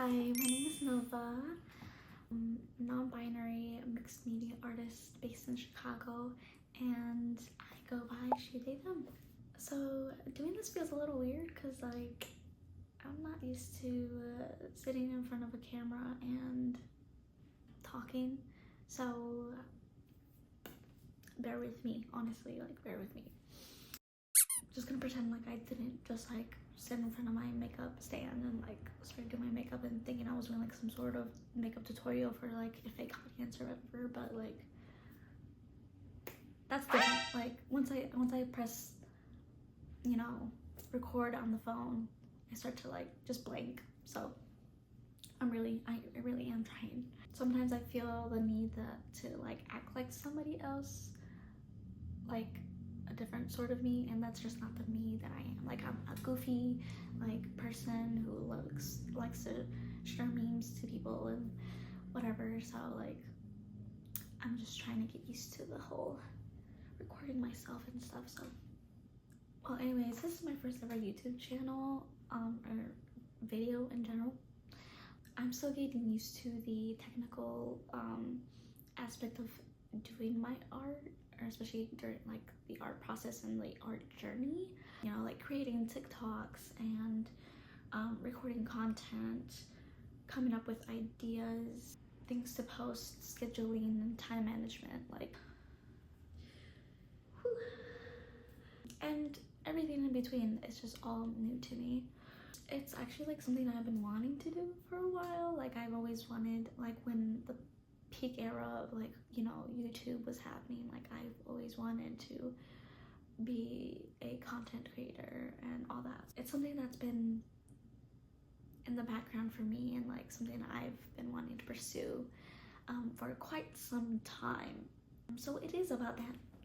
Hi, my name is Nova. I'm a non-binary mixed media artist based in Chicago, and I go by she, they, them. So doing this feels a little weird because I'm not used to sitting in front of a camera and talking. So bear with me, honestly, bear with me. Just gonna pretend like I didn't just sit in front of my makeup stand and start doing my makeup and thinking I was doing some sort of makeup tutorial for a fake audience or whatever, but that's different. Once I press, record on the phone, I start to just blank. So I really am trying. Sometimes I feel the need to act like somebody else, a different sort of me, and that's just not the me that I am. I'm a goofy person who likes to share memes to people and whatever. So I'm just trying to get used to the whole recording myself and stuff. So well, anyways, this is my first ever YouTube channel or video in general. I'm still getting used to the technical aspect of doing my art, or especially during the art process and the art journey, creating TikToks and recording content, coming up with ideas, things to post, scheduling, and time management, and everything in between. It's just all new to me. It's actually something I've been wanting to do for a while. I've always wanted, when the peak era of YouTube was happening, I've always wanted to be a content creator and all that. It's something that's been in the background for me and something I've been wanting to pursue for quite some time. So it is about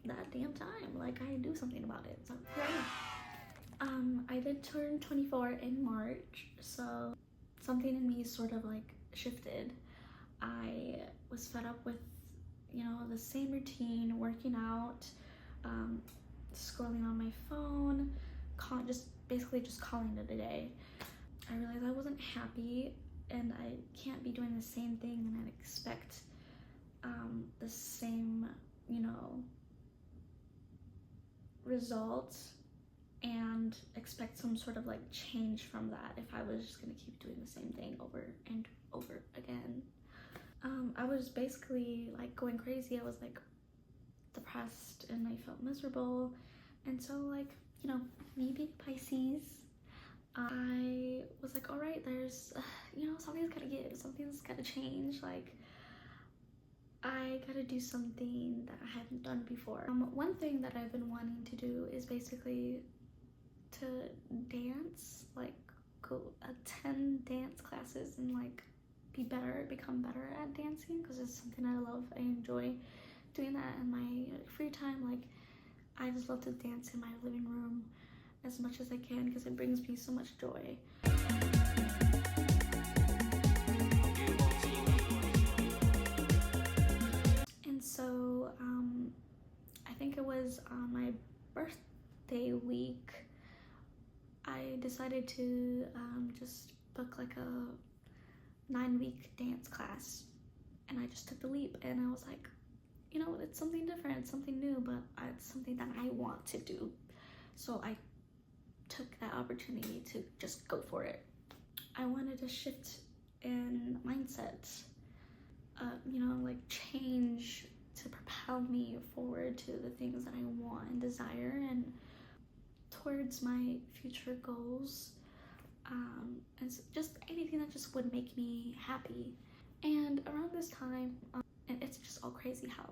that damn time. I do something about it. So yeah. I did turn 24 in March, so something in me sort of shifted. I was fed up with the same routine, working out, scrolling on my phone, basically just calling it a day. I realized I wasn't happy and I can't be doing the same thing and I expect the same results and expect some sort of change from that if I was just gonna keep doing the same thing over and over again. I was basically going crazy. I was depressed and I felt miserable, and so me being Pisces, I was all right, there's something's gotta give, something's gotta change. I gotta do something that I haven't done before. One thing that I've been wanting to do is basically to dance, go attend dance classes and become better at dancing, because it's something I love. I enjoy doing that in my free time. I just love to dance in my living room as much as I can because it brings me so much joy. And so I think it was on my birthday week I decided to just book a 9-week dance class, and I just took the leap, and I was it's something different, something new, but it's something that I want to do. So I took that opportunity to just go for it. I wanted to shift in mindset, change to propel me forward to the things that I want and desire and towards my future goals, and just anything that just would make me happy. And around this time, and it's just all crazy how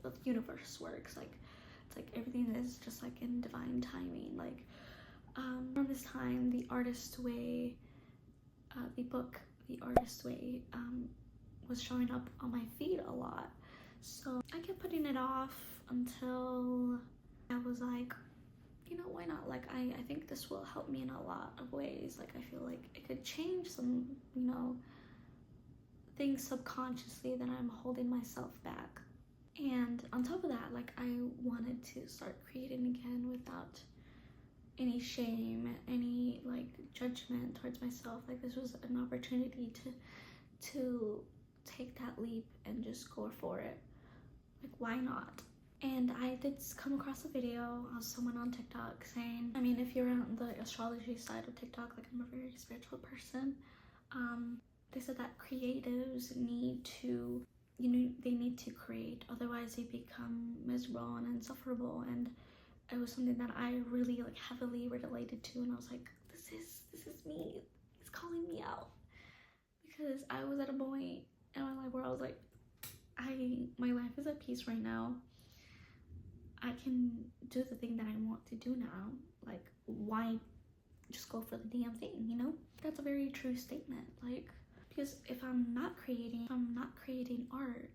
the universe works. It's everything is just in divine timing. Around this time, The Artist Way, the book The Artist Way, was showing up on my feed a lot. So I kept putting it off until I was why not? I think this will help me in a lot of ways. I feel it could change some, things subconsciously that I'm holding myself back. And on top of that, I wanted to start creating again without any shame, any like judgment towards myself. Like this was an opportunity to take that leap and just go for it. Like why not? And I did come across a video of someone on TikTok saying, I mean, if you're on the astrology side of TikTok, like I'm a very spiritual person, they said that creatives need to, you know, they need to create, otherwise they become miserable and insufferable. And it was something that I really like heavily related to, and I was like, this is me. He's calling me out, because I was at a point in my life where I was like, my life is at peace right now. I can do the thing that I want to do now. Like, why just go for the damn thing, you know? That's a very true statement. Like, because if I'm not creating art,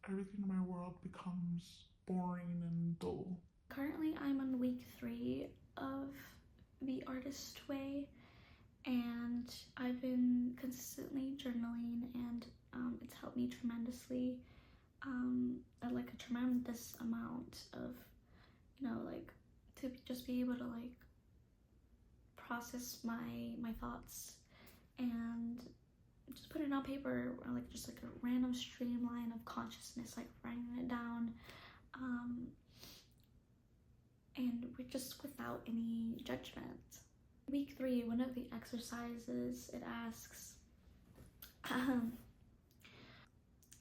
everything in my world becomes boring and dull. Currently, I'm on week 3 of the artist way, and I've been consistently journaling, and it's helped me tremendously. Like a tremendous amount of, you know, like to just be able to like process my thoughts and just put it on paper, or like just like a random streamline of consciousness, like writing it down, and we're just without any judgment. Week 3, one of the exercises, it asks,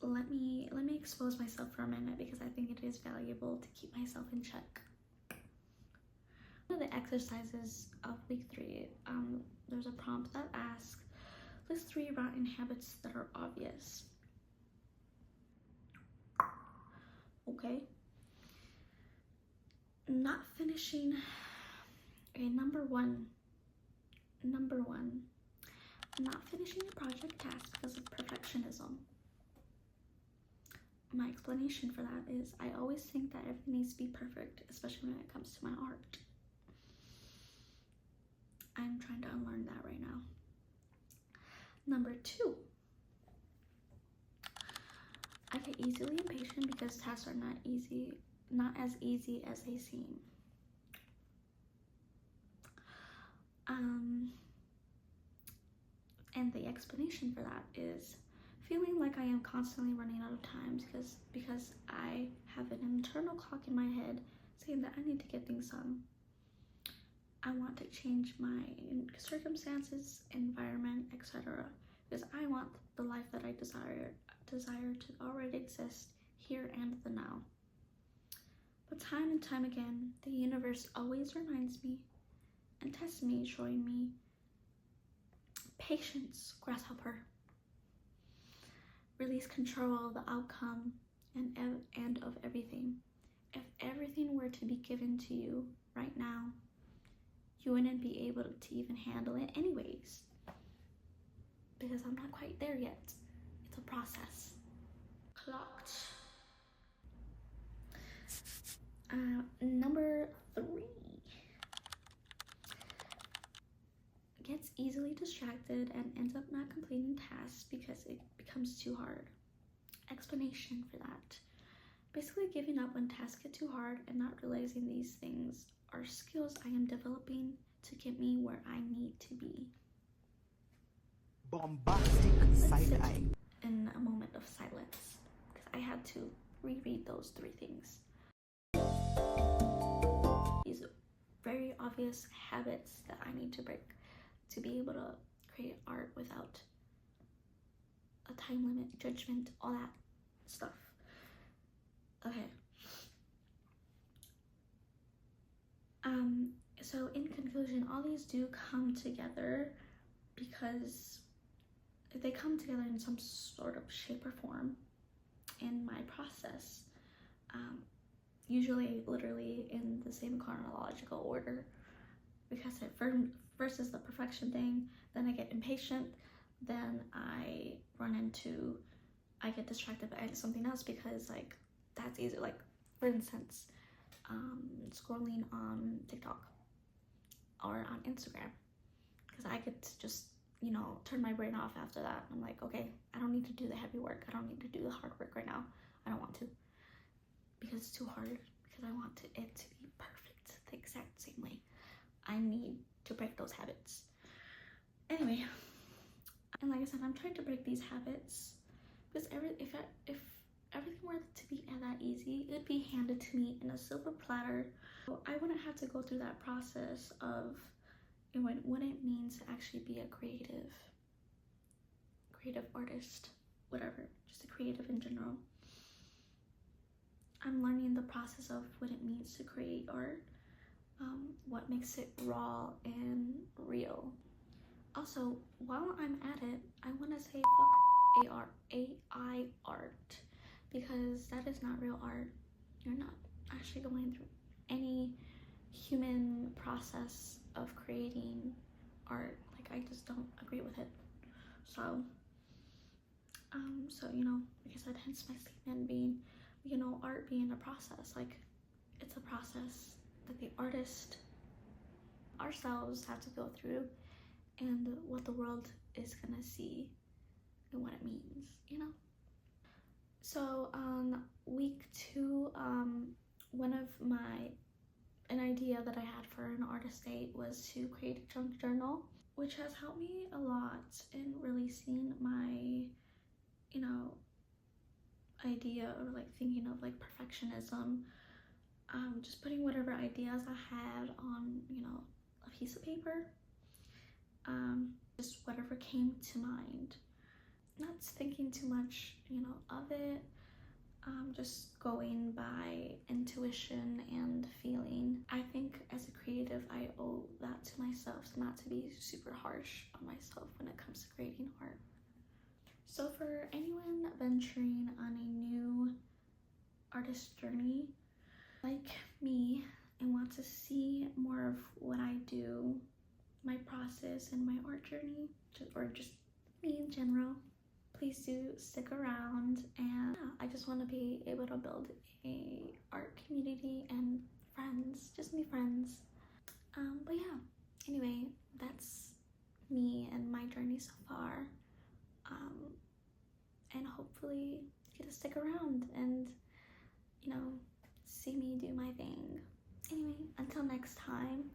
let me expose myself for a minute, because I think it is valuable to keep myself in check. One of the exercises of week 3, there's a prompt that asks, list 3 rotten habits that are obvious. Okay. Not finishing. Okay, number one, not finishing a project task because of perfectionism. My explanation for that is I always think that everything needs to be perfect, especially when it comes to my art. I'm trying to unlearn that right now. Number 2, I get easily impatient because tasks are not as easy as they seem. And the explanation for that is feeling like I am constantly running out of time because I have an internal clock in my head saying that I need to get things done. I want to change my circumstances, environment, etc. because I want the life that I desire to already exist here and the now. But time and time again, the universe always reminds me and tests me, showing me patience, grasshopper. Release control of the outcome and of everything. If everything were to be given to you right now, you wouldn't be able to even handle it anyways. Because I'm not quite there yet. It's a process. Clocked. Number 3. Gets easily distracted and ends up not completing tasks because it becomes too hard. Explanation for that. Basically giving up when tasks get too hard and not realizing these things are skills I am developing to get me where I need to be. Bombastic side eye. In a moment of silence, because I had to reread those 3 things. These very obvious habits that I need to break to be able to create art without a time limit, judgment, all that stuff. Okay. So in conclusion, all these do come together because they come together in some sort of shape or form in my process. Usually literally in the same chronological order, because it first is the perfection thing, then I get impatient, then I get distracted by something else because like that's easy. Like for instance, scrolling on TikTok or on Instagram, because I could just, you know, turn my brain off after that. I'm like, okay, I don't need to do the heavy work. I don't need to do the hard work right now. I don't want to, because it's too hard, because I want it to be perfect the exact same way. I need to break those habits. Anyway, and like I said, I'm trying to break these habits because if everything were to be that easy, it would be handed to me in a silver platter. So I wouldn't have to go through that process of what it means to actually be a creative artist, whatever, just a creative in general. I'm learning the process of what it means to create art, what makes it raw and real. Also, while I'm at it, I want to say fuck AI art, because that is not real art. You're not actually going through any human process of creating art. Like, I just don't agree with it. So like I said, hence my statement being, art being a process. Like, it's a process that the artist ourselves have to go through, and what the world is gonna see and what it means. So on week 2, an idea that I had for an artist date was to create a junk journal, which has helped me a lot in releasing my idea, or like thinking of like perfectionism, just putting whatever ideas I had on a piece of paper, just whatever came to mind, not thinking too much of it, just going by intuition and feeling. I think as a creative, I owe that to myself, not to be super harsh on myself when it comes to creating art. So for anyone venturing on a new artist journey like me and want to see more of what I do, my process and my art journey, or just me in general, please do stick around. And I just want to be able to build a art community and friends, just new friends. But yeah, anyway, that's me and my journey so far. And hopefully you get to stick around and see me do my thing. Anyway, until next time,